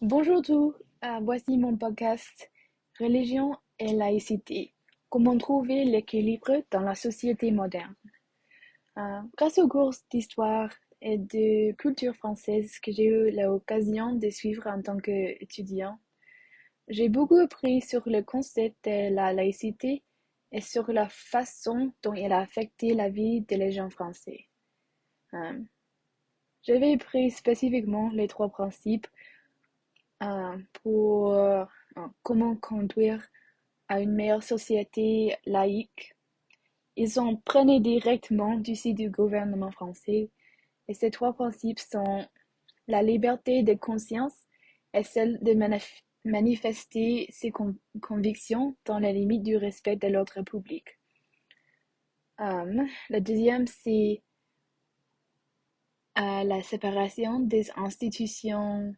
Bonjour tout, voici mon podcast Religion et laïcité. Comment trouver l'équilibre dans la société moderne. Grâce aux cours d'histoire et de culture française que j'ai eu l'occasion de suivre en tant qu'étudiant, j'ai beaucoup appris sur le concept de la laïcité et sur la façon dont il a affecté la vie des gens français. Euh, J'avais appris spécifiquement les trois principes pour comment conduire à une meilleure société laïque. Ils sont prenés directement du site du gouvernement français et ces trois principes sont la liberté de conscience et celle de manifester ses convictions dans les limites du respect de l'ordre public. Le deuxième, c'est la séparation des institutions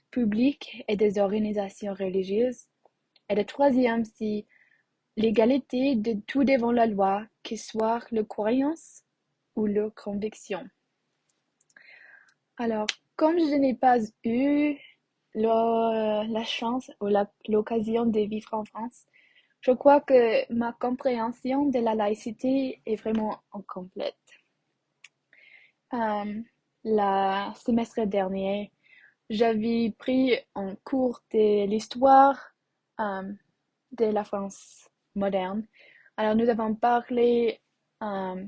publiques et des organisations religieuses. Et le troisième, c'est l'égalité de tout devant la loi, que soit leur croyance ou leur conviction. Alors, comme je n'ai pas eu la chance ou l'occasion de vivre en France, je crois que ma compréhension de la laïcité est vraiment incomplète. La semestre dernier, j'avais pris un cours de l'histoire euh, de la France moderne. Alors, nous avons parlé euh,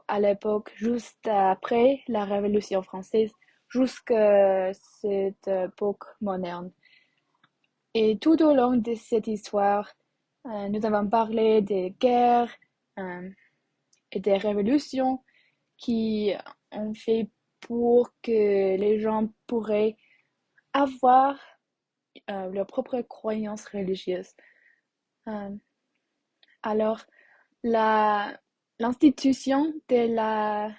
à l'époque, juste après la Révolution française, jusqu'à cette époque moderne. Et tout au long de cette histoire, nous avons parlé des guerres euh, et des révolutions qui ont fait pour que les gens pourraient avoir leur propre croyance religieuse. Euh, alors, la, l'institution de la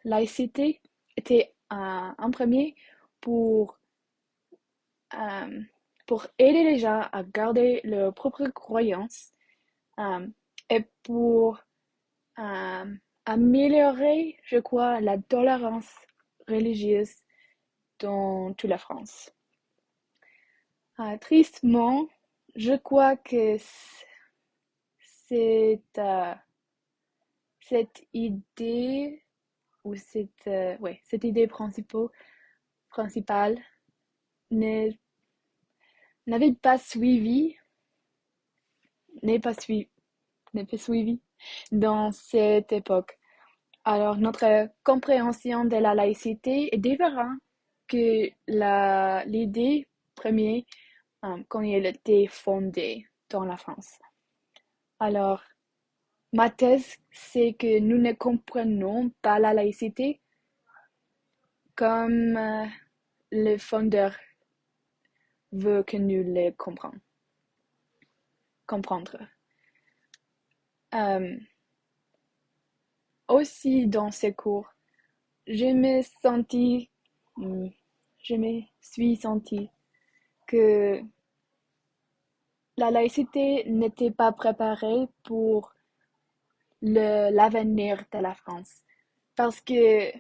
laïcité était en premier pour, euh, pour aider les gens à garder leur propre croyance euh, et pour euh, améliorer, je crois, la tolérance religieuse dans toute la France. Tristement, je crois que cette, cette idée ou cette idée principale n'est- n'avait pas suivi, n'est pas suivi, n'est pas suivi dans cette époque. Alors, notre compréhension de la laïcité est différente que l'idée première quand elle était fondée dans la France. Alors, ma thèse, c'est que nous ne comprenons pas la laïcité comme le fondeur veut que nous le comprendre. Euh, Aussi dans ces cours, je me senti, hmm, je me suis senti que la laïcité n'était pas préparée pour l'avenir de la France. Parce que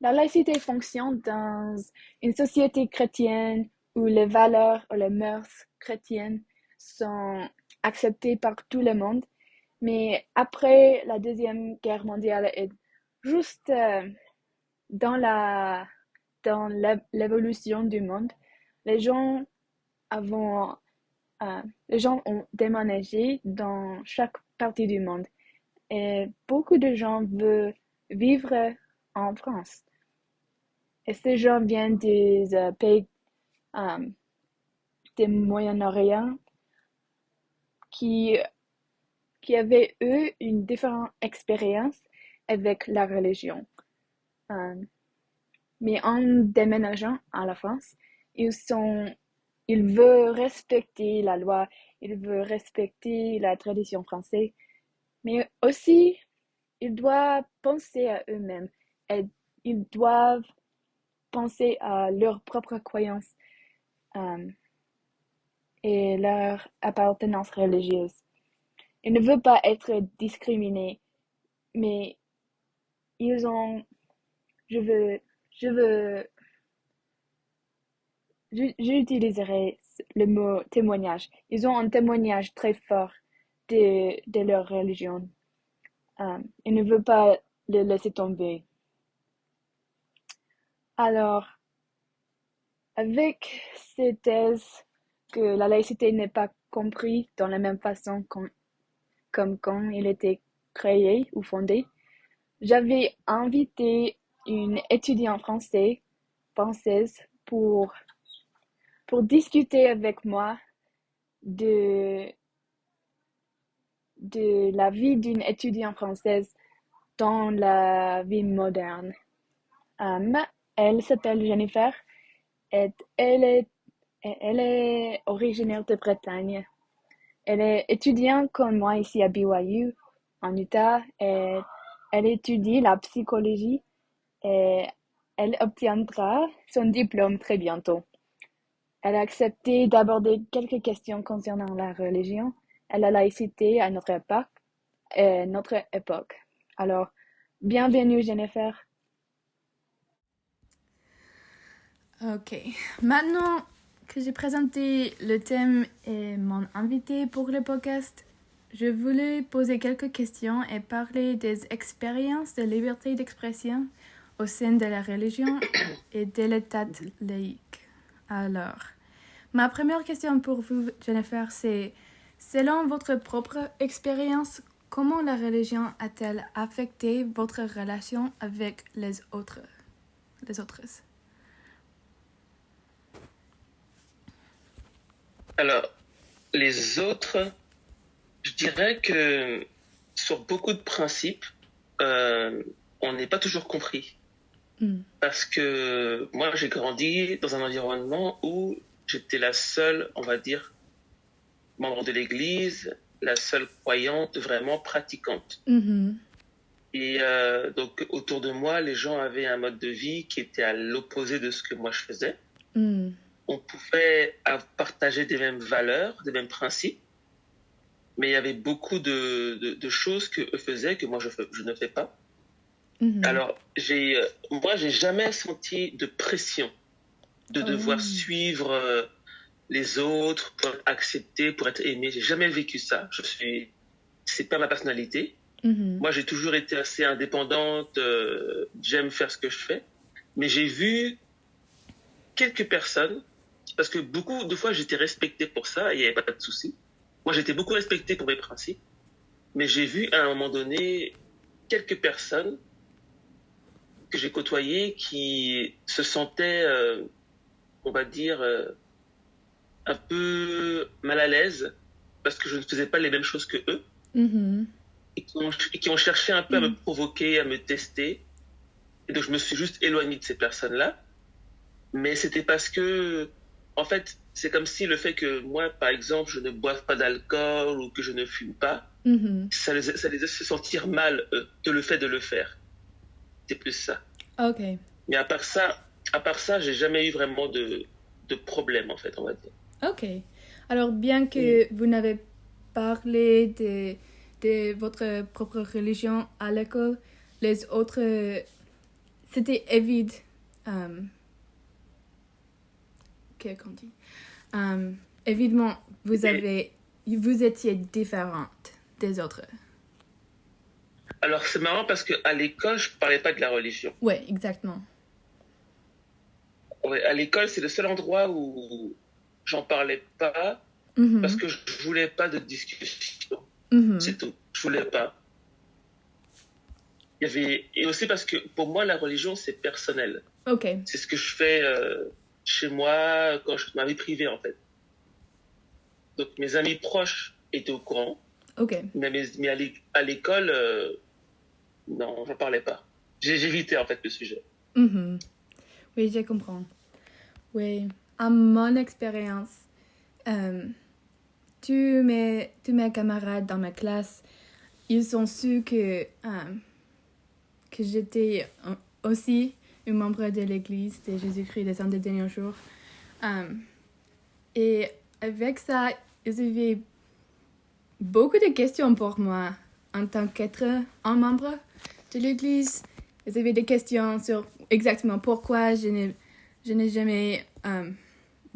la laïcité fonctionne dans une société chrétienne où les valeurs ou les mœurs chrétiennes sont acceptées par tout le monde. Mais après la Deuxième Guerre mondiale et juste dans la, dans l'évolution du monde, les gens avons, les gens ont déménagé dans chaque partie du monde et beaucoup de gens veulent vivre en France. Et ces gens viennent des pays euh, des Moyen-Orient qui, qui avaient eu une différente expérience avec la religion. Euh, mais en déménageant à la France, ils sont, ils veulent respecter la loi, ils veulent respecter la tradition française, mais aussi ils doivent penser à eux-mêmes et ils doivent penser à leur propre croyance euh, et leur appartenance religieuse. Ils ne veulent pas être discriminés, mais ils ont, je veux, je veux j'utiliserai le mot témoignage. Ils ont un témoignage très fort de leur religion. Ils ne veulent pas le laisser tomber. Alors, avec ces thèses que la laïcité n'est pas comprise dans la même façon comme quand il était créé ou fondé, j'avais invité une étudiante française pour discuter avec moi de, de la vie d'une étudiante française dans la vie moderne. Elle s'appelle Jennifer et elle est originaire de Bretagne. Elle est étudiante comme moi ici à BYU, en Utah, et elle étudie la psychologie et elle obtiendra son diplôme très bientôt. Elle a accepté d'aborder quelques questions concernant la religion et la laïcité à notre époque. Alors, bienvenue Jennifer. Ok, maintenant que j'ai présenté le thème et mon invité pour le podcast, je voulais poser quelques questions et parler des expériences de liberté d'expression au sein de la religion et de l'État laïque. Alors, ma première question pour vous, Jennifer, c'est, selon votre propre expérience, comment la religion a-t-elle affecté votre relation avec les autres? Alors, les autres, je dirais que sur beaucoup de principes, on n'est pas toujours compris. Parce que moi, j'ai grandi dans un environnement où j'étais la seule, on va dire, membre de l'Église, la seule croyante vraiment pratiquante. Et donc, autour de moi, les gens avaient un mode de vie qui était à l'opposé de ce que moi je faisais. On pouvait partager des mêmes valeurs, des mêmes principes, mais il y avait beaucoup de choses que eux faisaient que moi je ne fais pas. Alors, moi, j'ai jamais senti de pression de devoir suivre les autres pour être accepté, pour être aimé. J'ai jamais vécu ça. C'est pas ma personnalité. Moi, j'ai toujours été assez indépendante. J'aime faire ce que je fais, mais j'ai vu quelques personnes, parce que beaucoup de fois j'étais respecté pour ça et il n'y avait pas de souci. Moi, j'étais beaucoup respecté pour mes principes, mais j'ai vu à un moment donné quelques personnes que j'ai côtoyées qui se sentaient, on va dire, un peu mal à l'aise parce que je ne faisais pas les mêmes choses que eux et qui ont cherché un peu à me provoquer, à me tester. Et donc, je me suis juste éloigné de ces personnes-là. Mais c'était parce que, en fait, c'est comme si le fait que moi, par exemple, je ne boive pas d'alcool ou que je ne fume pas, ça les a fait sentir mal, eux, de le fait de le faire. C'est plus ça. Ok. Mais à part ça, j'ai jamais eu vraiment de problème, en fait, on va dire. Ok. Alors, bien que vous n'avez parlé de votre propre religion à l'école, les autres, c'était évident. Qu'on dit? Évidemment, vous étiez différente des autres. Alors, c'est marrant parce qu'à l'école, je parlais pas de la religion. Oui, exactement. Ouais, à l'école, c'est le seul endroit où j'en parlais pas parce que je voulais pas de discussion. C'est tout. Je voulais pas. Et aussi parce que pour moi, la religion, c'est personnel. Ok. C'est ce que je fais chez moi, quand ma vie privée, en fait. Donc, mes amis proches étaient au courant. Ok. Mais à l'école, non, j'en parlais pas. J'ai évité, en fait, le sujet. Oui, je comprends. Oui. À mon expérience, tous mes camarades dans ma classe, ils ont su que j'étais aussi un membre de l'Église de Jésus-Christ des Saints des derniers jours. Et avec ça, ils avaient beaucoup de questions pour moi en tant qu'être un membre de l'Église. Ils avaient des questions sur exactement pourquoi je n'ai jamais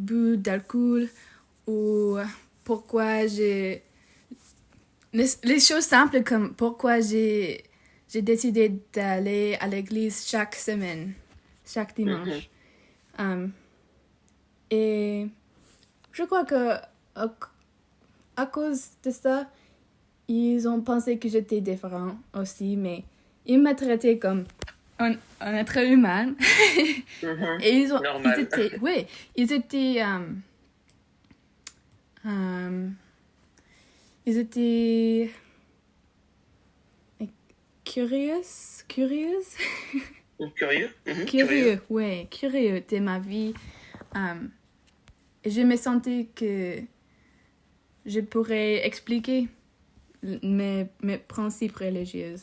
bu d'alcool ou pourquoi j'ai... Les choses simples comme pourquoi j'ai décidé d'aller à l'église chaque semaine, chaque dimanche. Et je crois que à cause de ça, ils ont pensé que j'étais différent aussi, mais ils m'ont traité comme un être humain. Et ils étaient curieux. Curieux. Curieux de ma vie. Et je me sentais que je pourrais expliquer mes principes religieux.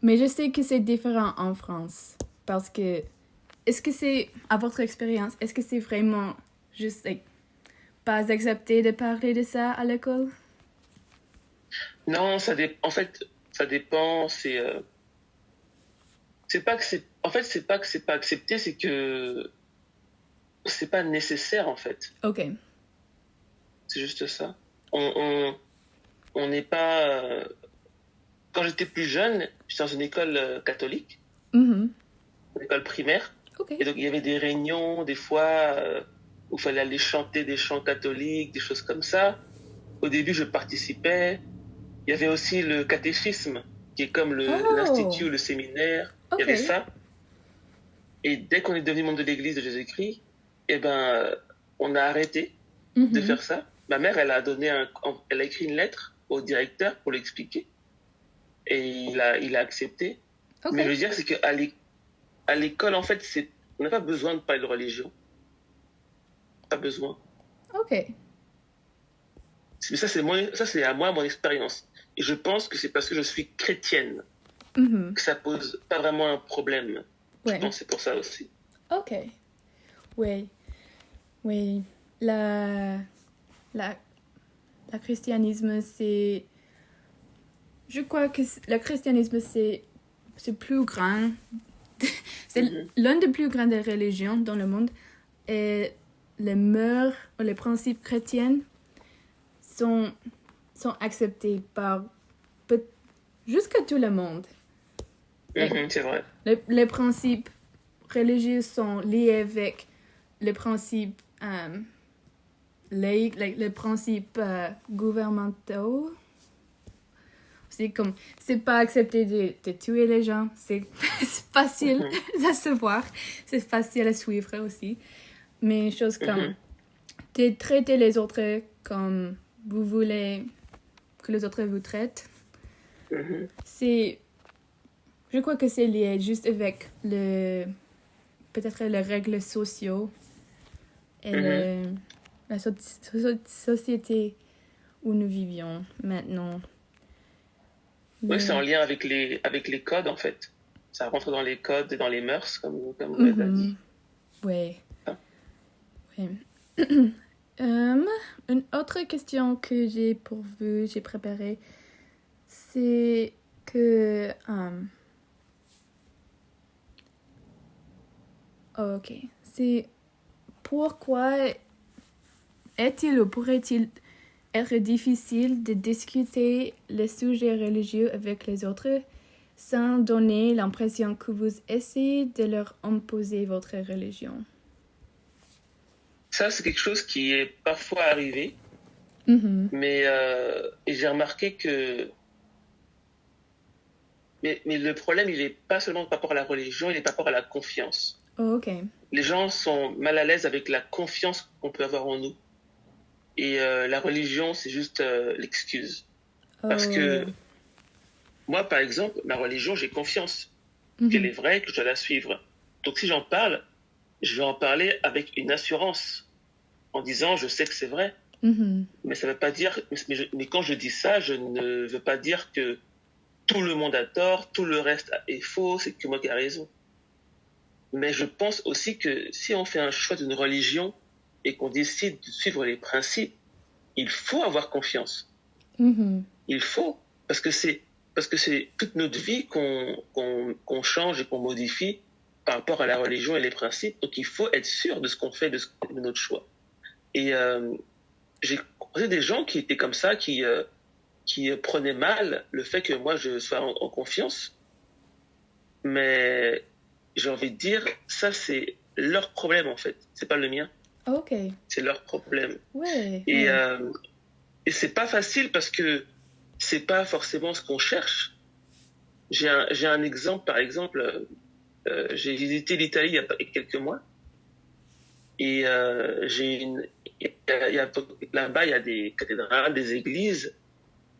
Mais je sais que c'est différent en France. Parce que, est-ce que c'est, à votre expérience, est-ce que c'est vraiment juste pas accepté de parler de ça à l'école? Non, en fait, ça dépend. C'est pas que c'est. En fait, c'est pas que c'est pas accepté, c'est que c'est pas nécessaire en fait. Ok. C'est juste ça. On n'est pas. Quand j'étais plus jeune, j'étais dans une école catholique, une école primaire. Okay. Et donc il y avait des réunions, des fois, où il fallait aller chanter des chants catholiques, des choses comme ça. Au début, je participais. Il y avait aussi le catéchisme, qui est comme l'institut ou le séminaire. Okay. Il y avait ça. Et dès qu'on est devenu membre de l'église de Jésus-Christ, on a arrêté de faire ça. Ma mère, elle a écrit une lettre au directeur pour l'expliquer. Et il a accepté. Okay. Mais je veux dire, c'est qu'à l'école, en fait, on n'a pas besoin de parler de religion. Pas besoin. Ok. Mais ça, c'est à moi, mon expérience. Et je pense que c'est parce que je suis chrétienne que ça pose pas vraiment un problème. Ouais. Je pense que c'est pour ça aussi. Ok. Oui. Le christianisme, c'est... Je crois que le christianisme, c'est plus grand. C'est l'une des plus grandes religions dans le monde. Et les mœurs ou les principes chrétiens sont acceptés par jusqu'à tout le monde. C'est vrai. Les principes religieux sont liés avec les principes laïcs, les principes gouvernementaux. C'est pas accepté de tuer les gens. C'est facile à se voir. C'est facile à suivre aussi. Mais choses comme de traiter les autres comme vous voulez que les autres vous traitent. Je crois que c'est lié juste avec peut-être les règles sociaux et la société où nous vivions maintenant. Oui, c'est en lien avec les codes, en fait. Ça rentre dans les codes et dans les mœurs, comme vous l'avez dit. Oui. Une autre question que j'ai préparée, c'est que... ok. C'est pourquoi est-il ou pourrait-il être difficile de discuter les sujets religieux avec les autres sans donner l'impression que vous essayez de leur imposer votre religion? Ça, c'est quelque chose qui est parfois arrivé, mais et j'ai remarqué que... Mais le problème, il n'est pas seulement par rapport à la religion, il est par rapport à la confiance. Oh, ok. Les gens sont mal à l'aise avec la confiance qu'on peut avoir en nous. Et la religion, c'est juste l'excuse. Parce que moi, par exemple, ma religion, j'ai confiance qu'elle est vraie, que je dois la suivre. Donc si j'en parle, je vais en parler avec une assurance, en disant je sais que c'est vrai. Mais ça veut pas dire. Mais quand je dis ça, je ne veux pas dire que tout le monde a tort, tout le reste est faux, c'est que moi qui ai raison. Mais je pense aussi que si on fait un choix d'une religion et qu'on décide de suivre les principes, il faut avoir confiance. Il faut, parce que c'est toute notre vie qu'on change et qu'on modifie par rapport à la religion et les principes. Donc, il faut être sûr de ce qu'on fait, de notre choix. Et j'ai croisé des gens qui étaient comme ça, qui prenaient mal le fait que moi, je sois en confiance. Mais j'ai envie de dire, ça, c'est leur problème, en fait. C'est pas le mien. Ok. C'est leur problème. Ouais. Et c'est pas facile parce que c'est pas forcément ce qu'on cherche. J'ai un exemple, par exemple, j'ai visité l'Italie il y a quelques mois et là-bas il y a des cathédrales, des églises,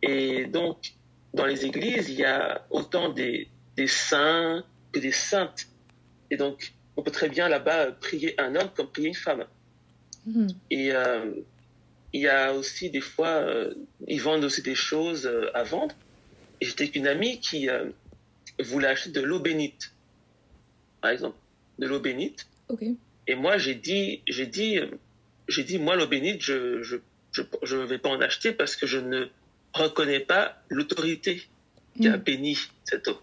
et donc dans les églises il y a autant des saints que des saintes, et donc on peut très bien là-bas prier un homme comme prier une femme. Et il y a aussi des fois ils vendent aussi des choses à vendre, et j'étais avec une amie qui voulait acheter de l'eau bénite, par exemple, de l'eau bénite. Ok. Et moi, j'ai dit, moi, l'eau bénite, je vais pas en acheter parce que je ne reconnais pas l'autorité qui a béni cette eau.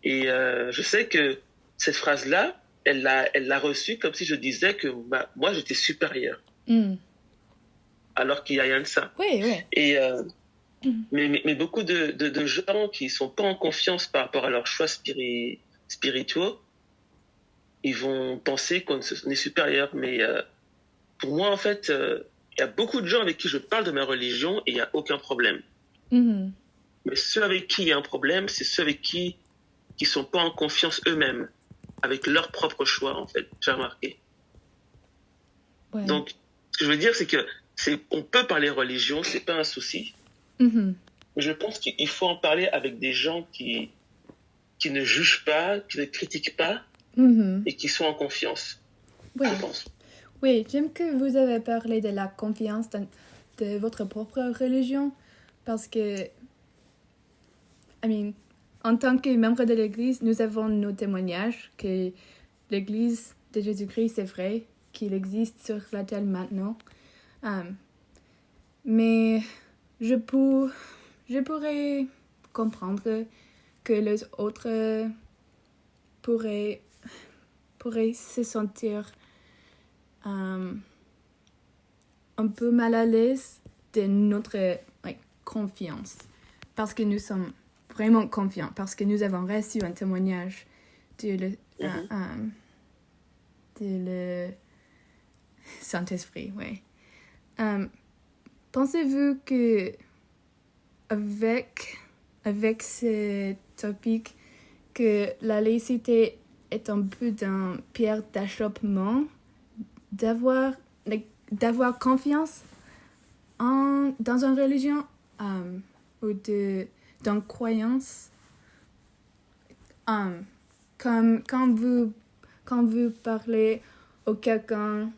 Et je sais que cette phrase-là, elle l'a reçue comme si je disais que moi, j'étais supérieur. Alors qu'il n'y a rien de ça. Oui. Et mais beaucoup de gens qui sont pas en confiance par rapport à leurs choix spirituaux, ils vont penser qu'on est supérieur. Mais pour moi, en fait, il y a beaucoup de gens avec qui je parle de ma religion et il n'y a aucun problème. Mais ceux avec qui il y a un problème, c'est ceux avec qui sont pas en confiance eux-mêmes, avec leur propre choix, en fait, j'ai remarqué. Ouais. Donc, ce que je veux dire, c'est que on peut parler religion, c'est pas un souci. Mais je pense qu'il faut en parler avec des gens qui ne jugent pas, qui ne critiquent pas, et qui sont en confiance, je pense. Oui, j'aime que vous avez parlé de la confiance de votre propre religion, parce que, en tant que membre de l'Église, nous avons nos témoignages que l'Église de Jésus-Christ, c'est vrai, qu'il existe sur la terre maintenant. Mais je pourrais comprendre que les autres pourraient se sentir un peu mal à l'aise de notre confiance, parce que nous sommes vraiment confiants, parce que nous avons reçu un témoignage de le Saint-Esprit. Pensez-vous que avec ce topic, que la laïcité est un peu d'une pierre d'achoppement, d'avoir confiance dans une religion ou dans croyance, comme quand vous parlez à quelqu'un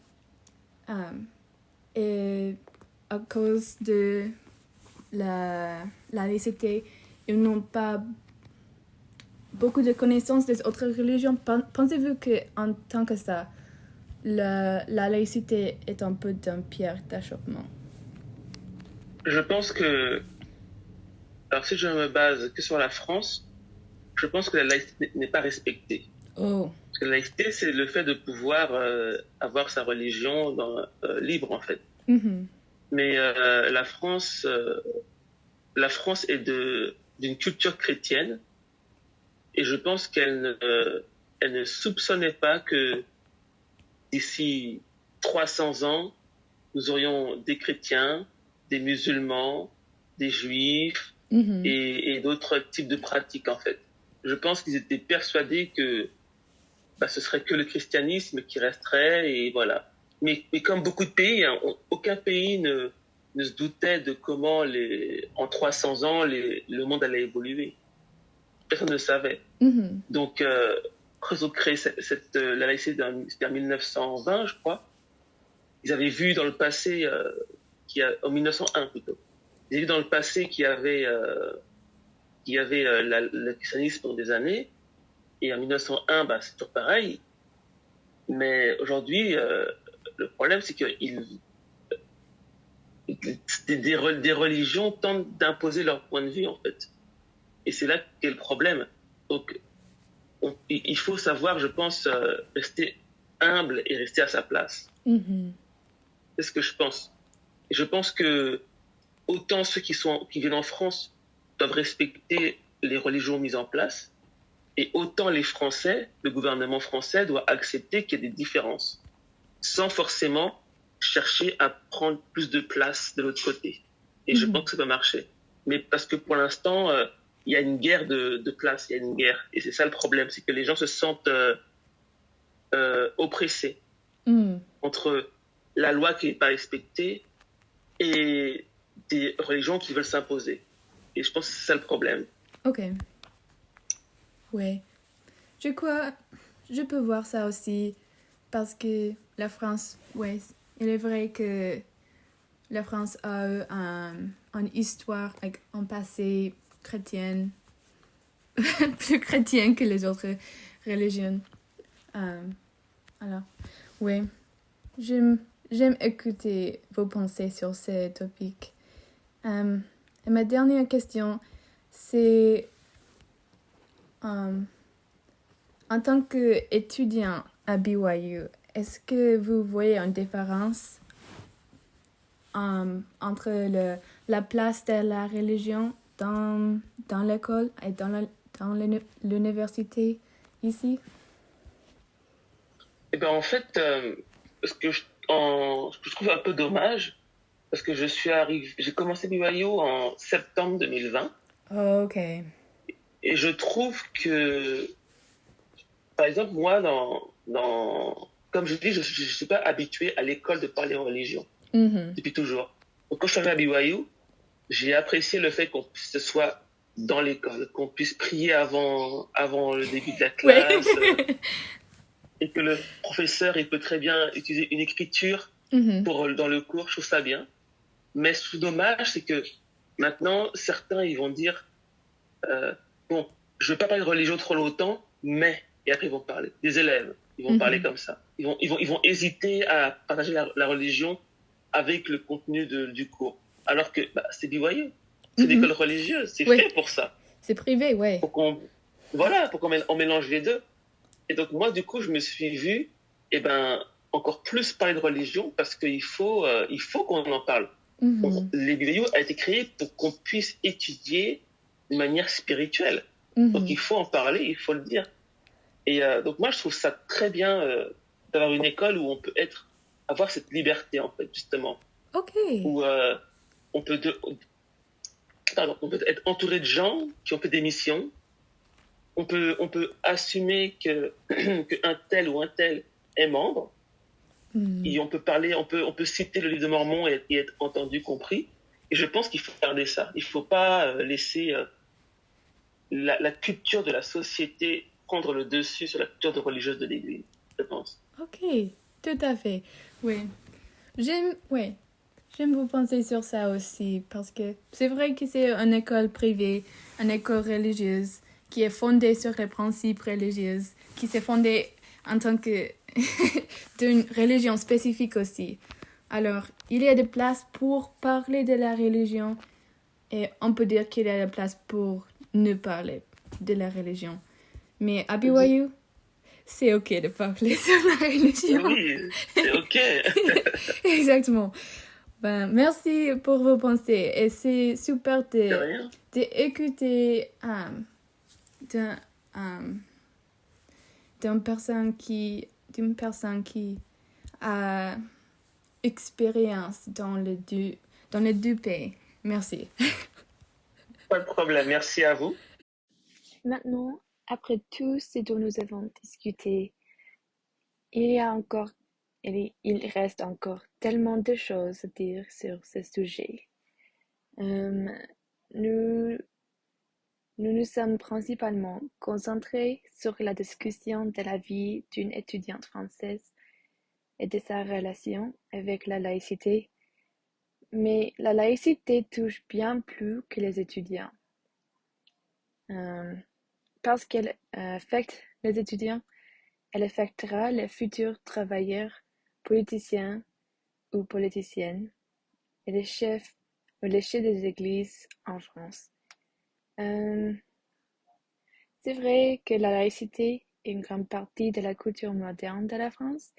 et à cause de la laïcité, ils n'ont pas beaucoup de connaissances des autres religions. Pensez-vous qu'en tant que ça, la laïcité est un peu d'une pierre d'achoppement? Je pense que, alors si je me base que sur la France, je pense que la laïcité n'est pas respectée. Parce que la laïcité, c'est le fait de pouvoir avoir sa religion libre, en fait. Mais la France est d'une culture chrétienne, et je pense qu'elle ne soupçonnait pas que d'ici 300 ans, nous aurions des chrétiens, des musulmans, des juifs et d'autres types de pratiques, en fait. Je pense qu'ils étaient persuadés que ce serait que le christianisme qui resterait, et voilà. Mais comme beaucoup de pays, aucun pays ne se doutait de comment en 300 ans le monde allait évoluer. Personne ne savait. Donc, quand ils ont créé la laïcité en 1920, je crois, ils avaient vu dans le passé, en 1901 plutôt, ils avaient vu dans le passé qu'il y avait le christianisme pendant des années, et en 1901, c'est toujours pareil. Mais aujourd'hui, le problème, c'est que des religions tentent d'imposer leur point de vue, en fait. Et c'est là qu'est le problème. Donc, il faut savoir, je pense, rester humble et rester à sa place. C'est ce que je pense. Et je pense que autant ceux qui viennent en France doivent respecter les religions mises en place, et autant les Français, le gouvernement français doit accepter qu'il y a des différences, sans forcément chercher à prendre plus de place de l'autre côté. Et je pense que ça peut marcher. Mais parce que pour l'instant, il y a une guerre de place, il y a une guerre. Et c'est ça le problème, c'est que les gens se sentent oppressés entre la loi qui n'est pas respectée et des religions qui veulent s'imposer. Et je pense que c'est ça le problème. Ok. Ouais. Je crois, je peux voir ça aussi parce que la France, ouais, il est vrai que la France a eu une histoire avec un passé chrétien, plus chrétien que les autres religions. Alors, oui, j'aime écouter vos pensées sur ce topic. Et ma dernière question, c'est en tant qu'étudiant à BYU, est-ce que vous voyez une différence entre la place de la religion dans l'école et dans l'université ici? Eh ben, en fait, ce que je trouve un peu dommage, parce que j'ai commencé BYU en septembre 2020. Oh, ok. Et je trouve que, par exemple, moi, comme je dis, je ne suis pas habitué à l'école de parler en religion, depuis toujours. Donc, quand je suis arrivé à BYU, j'ai apprécié le fait qu'on puisse se soit dans l'école, qu'on puisse prier avant le début de la classe, et que le professeur, il peut très bien utiliser une écriture dans le cours, je trouve ça bien. Mais ce dommage, c'est que maintenant, certains, ils vont dire, bon, je ne vais pas parler de religion trop longtemps, mais, et après ils vont parler, des élèves, ils vont parler comme ça. Ils vont hésiter à partager la religion avec le contenu du cours. Alors que c'est BYU, c'est l'école religieuse, c'est fait pour ça. C'est privé, ouais. Pour qu'on mélange les deux. Et donc moi, du coup, je me suis vu, encore plus parler de religion parce qu'il faut qu'on en parle. Les BYU a été créé pour qu'on puisse étudier de manière spirituelle. Donc il faut en parler, il faut le dire. Et donc moi, je trouve ça très bien d'avoir une école où on peut avoir cette liberté, en fait, justement. Ok. Où on peut être entouré de gens qui ont fait des missions. On peut assumer qu'un tel ou un tel est membre. Et on peut parler, on peut citer le livre de Mormon et être entendu, compris. Et je pense qu'il faut garder ça. Il ne faut pas laisser la culture de la société prendre le dessus sur la culture religieuse de l'Église, je pense. Ok, tout à fait. Oui. J'aime vous penser sur ça aussi parce que c'est vrai que c'est une école privée, une école religieuse qui est fondée sur les principes religieux, qui s'est fondée en tant que d'une religion spécifique aussi. Alors, il y a des places pour parler de la religion et on peut dire qu'il y a des places pour ne parler de la religion. Mais à BYU, c'est ok de parler sur la religion. Oui, c'est ok. Exactement. Ben, merci pour vos pensées et c'est super d'écouter d'une personne qui a expérience dans les deux pays. Merci. Pas de problème, merci à vous. Maintenant, après tout ce dont nous avons discuté, il reste encore tellement de choses à dire sur ce sujet. Nous nous sommes principalement concentrés sur la discussion de la vie d'une étudiante française et de sa relation avec la laïcité, mais la laïcité touche bien plus que les étudiants. Parce qu'elle affecte les étudiants, elle affectera les futurs travailleurs, politiciens ou politiciennes, et les chefs ou les chefs des églises en France. C'est vrai que la laïcité est une grande partie de la culture moderne de la France,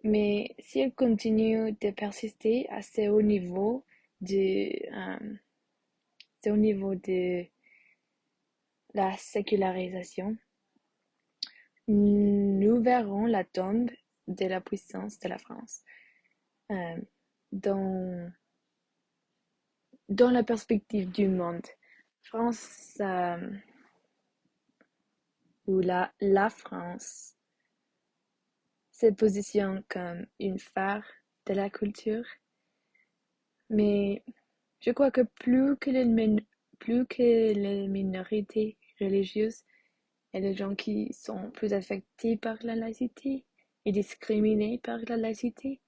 mais si elle continue de persister à ce haut niveau de la sécularisation, nous verrons la tombe de la puissance de la France. Dans la perspective du monde, France ou la France se positionne comme une phare de la culture, mais je crois que plus que les minorités religieuses et les gens qui sont plus affectés par la laïcité et discriminés par la laïcité,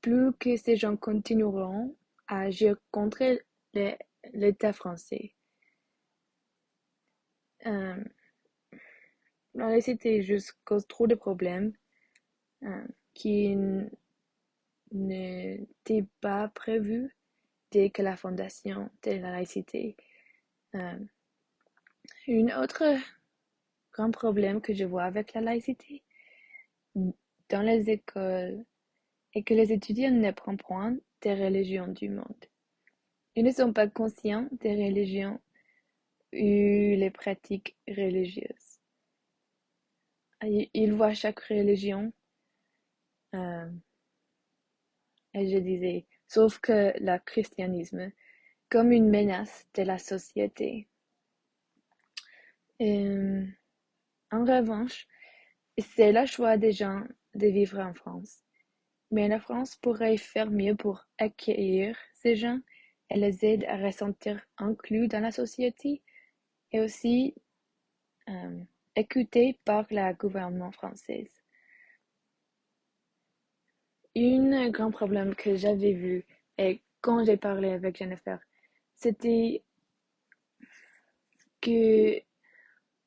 plus que ces gens continueront à agir contre l'État français. La laïcité juste cause trop de problèmes qui n'étaient pas prévus dès que la fondation de la laïcité. Un autre grand problème que je vois avec la laïcité dans les écoles est que les étudiants n'apprennent point des religions du monde. Ils ne sont pas conscients des religions ou les pratiques religieuses. Ils voient chaque religion, et je disais, sauf que le christianisme, comme une menace de la société. En revanche, c'est le choix des gens de vivre en France. Mais la France pourrait faire mieux pour accueillir ces gens et les aider à ressentir inclus dans la société et aussi écoutés par le gouvernement français. Un grand problème que j'avais vu et quand j'ai parlé avec Jennifer, c'était que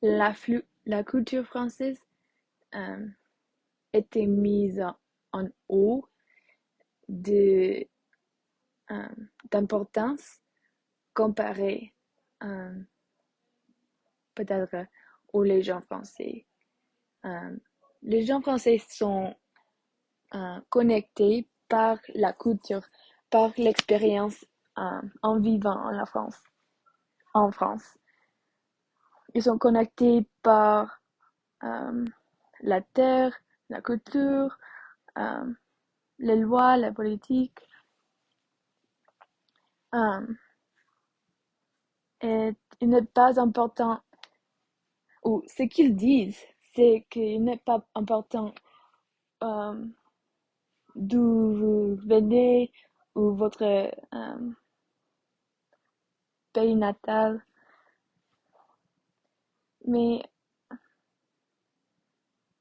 la culture française était mise en haut de, d'importance comparée peut-être aux les gens français. Les gens français sont connectés par la culture, par l'expérience en vivant en France. Ils sont connectés par la terre, la culture, les lois, la politique. Et il n'est pas important, ou ce qu'ils disent, c'est qu'il n'est pas important d'où vous venez ou votre pays natal, mais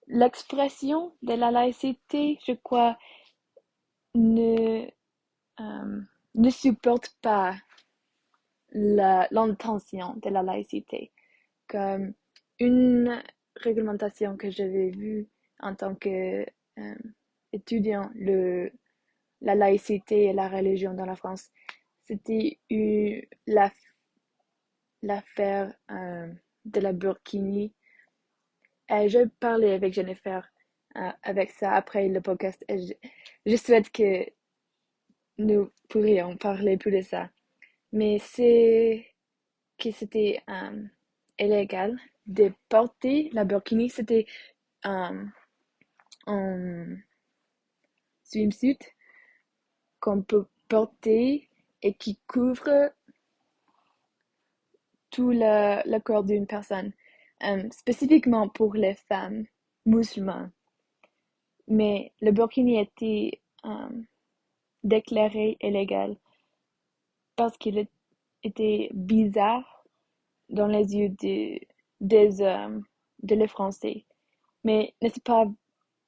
l'expression de la laïcité, je crois, ne, ne supporte pas l'intention de la laïcité. Comme une réglementation que j'avais vue en tant que étudiant, la laïcité et la religion dans la France, c'était l'affaire de la Burkini. Et je parlais avec Jennifer avec ça après le podcast. Et je souhaite que nous pourrions parler plus de ça. Mais c'est que c'était illégal de porter la burkini. C'était un swimsuit qu'on peut porter et qui couvre tout le corps d'une personne, spécifiquement pour les femmes musulmanes. Mais le burkini était déclaré illégal parce qu'il était bizarre dans les yeux de les Français. Mais n'est-ce pas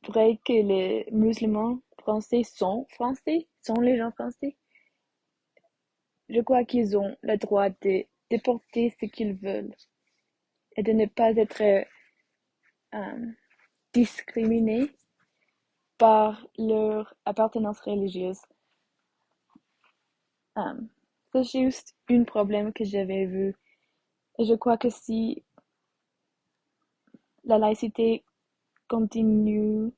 vrai que les musulmans français, sont les gens français? Je crois qu'ils ont le droit de porter ce qu'ils veulent et de ne pas être discriminés par leur appartenance religieuse. C'est juste un problème que j'avais vu. Et je crois que si la laïcité continue,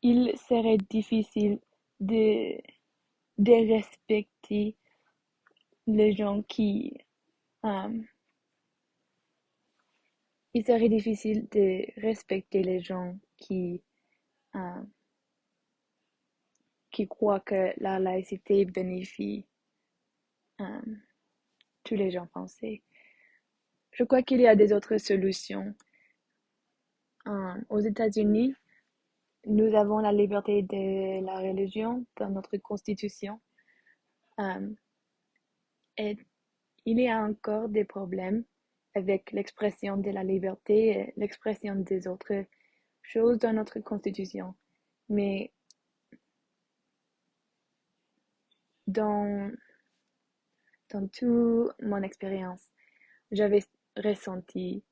il serait difficile de, de respecter les gens il serait difficile de respecter les gens euh, qui croient que la laïcité bénéficie euh, tous les gens français. Je crois qu'il y a des autres solutions. Aux États-Unis, nous avons la liberté de la religion dans notre constitution. Et il y a encore des problèmes avec l'expression de la liberté et l'expression des autres choses dans notre constitution. Mais dans toute mon expérience, j'avais ressenti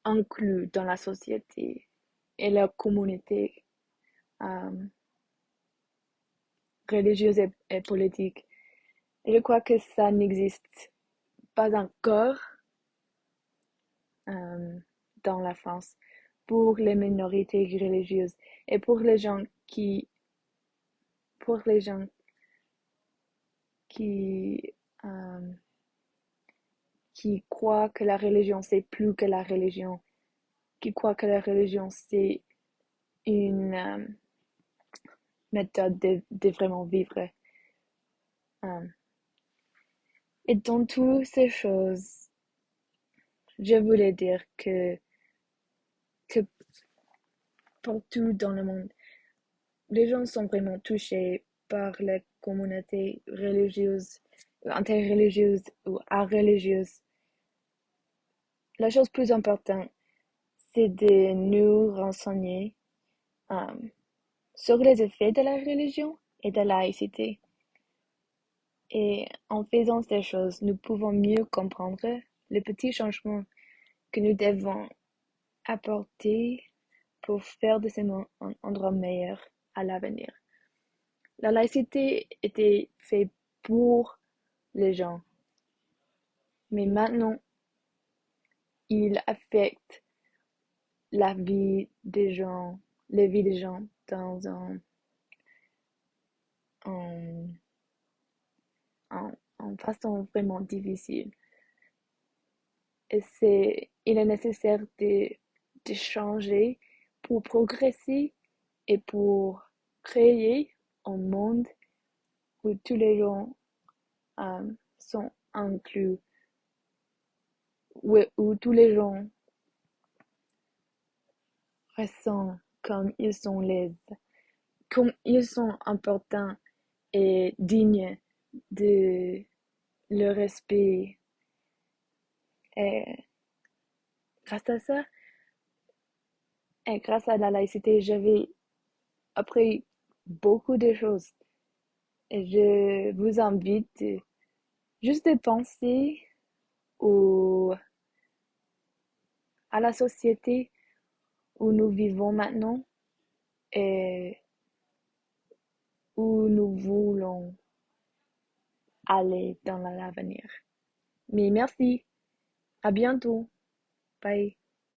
inclus dans la société et la communauté religieuse et politique. Et je crois que ça n'existe pas encore dans la France pour les minorités religieuses et pour les gens pour les gens qui, euh, qui croient que la religion c'est plus que la religion, qui croient que la religion c'est une méthode de vraiment vivre. Et dans toutes ces choses, je voulais dire que partout dans le monde, les gens sont vraiment touchés par la communauté religieuse, interreligieuse ou religieuse. La chose plus importante, c'est de nous renseigner sur les effets de la religion et de la laïcité. Et en faisant ces choses, nous pouvons mieux comprendre les petits changements que nous devons apporter pour faire de ce monde un endroit meilleur à l'avenir. La laïcité était faite pour les gens, mais maintenant, il affecte la vie des gens, les vies des gens dans en façon vraiment difficile. Et il est nécessaire de changer pour progresser et pour créer un monde où tous les gens sont inclus, où tous les gens ressentent comme ils sont importants et dignes de le respect. Et grâce à ça, et grâce à la laïcité, j'avais appris beaucoup de choses. Et je vous invite juste de penser au, à la société où nous vivons maintenant et où nous voulons aller dans l'avenir. Mais merci, à bientôt, bye.